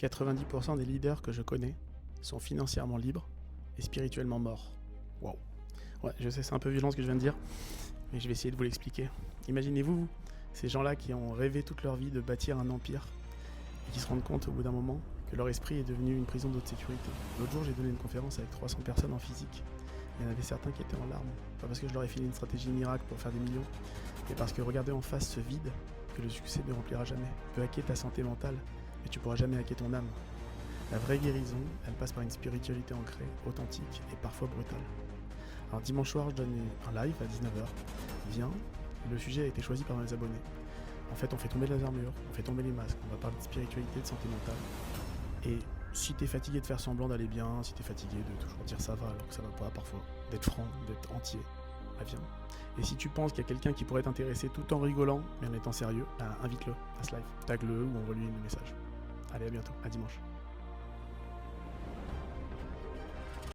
90% des leaders que je connais sont financièrement libres et spirituellement morts. Waouh. Ouais, je sais, c'est un peu violent ce que je viens de dire, mais je vais essayer de vous l'expliquer. Imaginez-vous, ces gens-là qui ont rêvé toute leur vie de bâtir un empire et qui se rendent compte au bout d'un moment que leur esprit est devenu une prison d'haute sécurité. L'autre jour, j'ai donné une conférence avec 300 personnes en physique. Il y en avait certains qui étaient en larmes. Pas parce que je leur ai filé une stratégie miracle pour faire des millions, mais parce que regarder en face ce vide que le succès ne remplira jamais. Tu peux hacker ta santé mentale, mais tu pourras jamais hacker ton âme. La vraie guérison, elle passe par une spiritualité ancrée, authentique et parfois brutale. Alors dimanche soir, je donne un live à 19h. Viens, le sujet a été choisi par mes abonnés. En fait, on fait tomber les armures, on fait tomber les masques, on va parler de spiritualité, de santé mentale. Et si t'es fatigué de faire semblant d'aller bien, si t'es fatigué de toujours dire ça va alors que ça va pas parfois, d'être franc, d'être entier, bah viens. Et si tu penses qu'il y a quelqu'un qui pourrait t'intéresser tout en rigolant, mais en étant sérieux, bah invite-le à ce live. Tag-le ou envoie-lui un message. Allez, à bientôt, à dimanche.